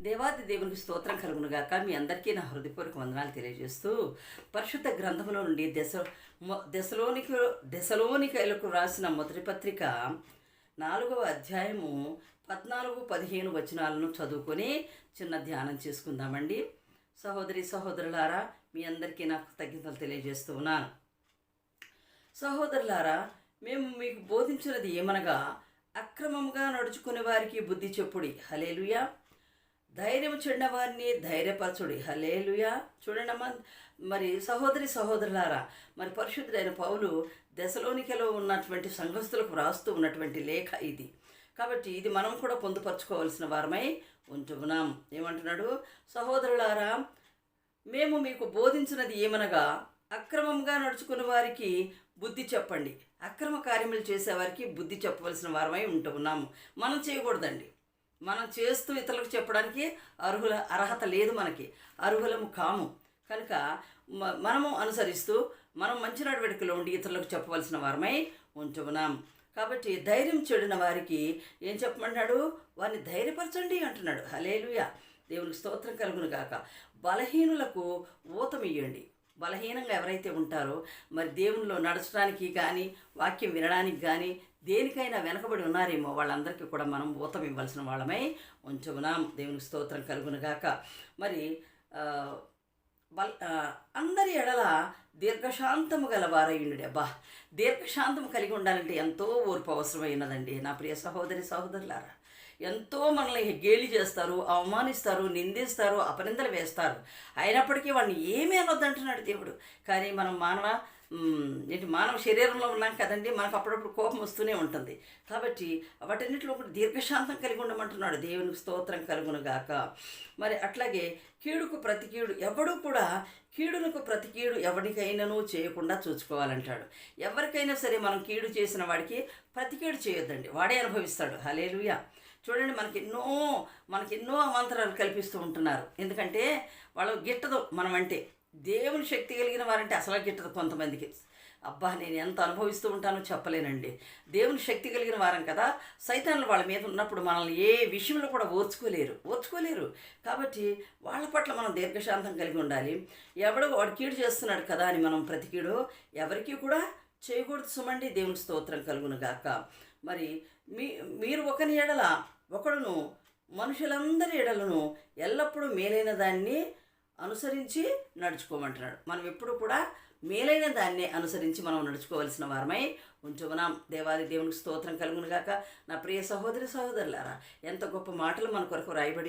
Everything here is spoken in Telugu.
దేవాది దేవునికి స్తోత్రం కలుగునుగాక. మీ అందరికీ నా హృదయపూర్వక వందనాలు తెలియజేస్తూ, పరిశుద్ధ గ్రంథంలో నుండి దెసలోనికైలకు రాసిన మొదటి పత్రిక 4వ అధ్యాయము 14-15 వచనాలను చదువుకొని చిన్న ధ్యానం చేసుకుందామండి. సహోదరి సహోదరులారా, మీ అందరికీ నాకు కృతజ్ఞతలు తెలియజేస్తూ ఉన్నాను. సహోదరులారా, మేము మీకు బోధించినది ఏమనగా, అక్రమంగా నడుచుకునే వారికి బుద్ధి చెప్పుడి. హల్లెలూయా. ధైర్యం చెడిన వారిని ధైర్యపరచుడి. హల్లెలూయా. చూడండమ్మా, మరి సహోదరి సహోదరులారా, మరి పరిశుద్ధుడైన పౌలు దెసలోనికలో ఉన్నటువంటి సంఘస్థులకు వ్రాస్తూ ఉన్నటువంటి లేఖ ఇది. కాబట్టి ఇది మనం కూడా పొందుపరచుకోవాల్సిన వారమై ఉంటున్నాం. ఏమంటున్నాడు? సహోదరులారా, మేము మీకు బోధించినది ఏమనగా, అక్రమంగా నడుచుకునే వారికి బుద్ధి చెప్పండి. అక్రమ కార్యములు చేసేవారికి బుద్ధి చెప్పవలసిన వారమై ఉంటున్నాము. మనం చేయకూడదండి. మనం చేస్తూ ఇతరులకు చెప్పడానికి అర్హత లేదు, మనకి అర్హులము కాము. కనుక మనము అనుసరిస్తూ మనం మంచి నడవడికలో ఉండి ఇతరులకు చెప్పవలసిన వారమై ఉంటున్నాం. కాబట్టి ధైర్యం చెడిన వారికి ఏం చెప్పమన్నాడు? వారిని ధైర్యపరచండి అంటున్నాడు. హల్లెలూయా. దేవునికి స్తోత్రం కలుగును గాక. బలహీనులకు ఊతమియ్యండి. బలహీనంగా ఎవరైతే ఉంటారో, మరి దేవునిలో నడచడానికి కానీ వాక్యం వినడానికి కానీ దేనికైనా వెనకబడి ఉన్నారేమో వాళ్ళందరికీ కూడా మనం ఊతం ఇవ్వాల్సిన వాళ్ళమై ఉంచున్నాం. దేవునికి స్తోత్రం కలుగునుగాక. మరి అందరి ఎడల దీర్ఘశాంతము గలవారయ్యుండు. అబ్బా, దీర్ఘశాంతము కలిగి ఉండాలంటే ఎంతో ఓర్పు అవసరమైనదండి నా ప్రియ సహోదరి సహోదరులారా. ఎంతో మనల్ని గేలి చేస్తారు, అవమానిస్తారు, నిందిస్తారు, అపనిందలు వేస్తారు. అయినప్పటికీ వాడిని ఏమీ అనొద్దంటున్నాడు దేవుడు. కానీ మనం మానవ శరీరంలో ఉన్నాం కదండి, మనకు అప్పుడప్పుడు కోపం వస్తూనే ఉంటుంది. కాబట్టి వాటన్నిటిలో ఒకటి దీర్ఘశాంతం కలిగి ఉండమంటున్నాడు. దేవునికి స్తోత్రం కలుగునుగాక. మరి అట్లాగే కీడుకు ప్రతి కీడు, ఎవడు కూడా కీడునకు ప్రతి కీడు ఎవరికైనాను చేయకుండా చూసుకోవాలంటాడు. ఎవరికైనా సరే మనం కీడు చేసిన వాడికి ప్రతి కీడు చేయొద్దండి, వాడే అనుభవిస్తాడు. హల్లెలూయా. చూడండి, మనకెన్నో అవాంతరాలు కల్పిస్తూ ఉంటున్నారు. ఎందుకంటే వాళ్ళు గిట్టదు మనం అంటే. దేవుని శక్తి కలిగిన వారంటే అసలు గిట్టదు కొంతమందికి. అబ్బా, నేను ఎంత అనుభవిస్తూ ఉంటానో చెప్పలేనండి. దేవుని శక్తి కలిగిన వారం కదా, సైతాన్లు వాళ్ళ మీద ఉన్నప్పుడు మనల్ని ఏ విషయంలో కూడా ఓర్చుకోలేరు. కాబట్టి వాళ్ళ పట్ల మనం దీర్ఘశాంతం కలిగి ఉండాలి. ఎవడో వాడు కీడు చేస్తున్నాడు కదా అని మనం ప్రతి కీడు ఎవరికి కూడా చేయకూడదు సుమండి. దేవుని స్తోత్రం కలుగునుగాక. మరి మీరు ఒకని ఎడల ఒకడును మనుషులందరి ఎడలను ఎల్లప్పుడూ మేలైన దాన్ని అనుసరించి నడుచుకోమంటున్నాడు. మనం ఎప్పుడు కూడా మేలైన దాన్ని అనుసరించి మనం నడుచుకోవాల్సిన వారమై ఉంచుకున్నాం. దేవాది దేవునికి స్తోత్రం కలుగునుగాక. నా ప్రియ సహోదరి సహోదరులారా, ఎంత గొప్ప మాటలు మన కొరకు రాయబడి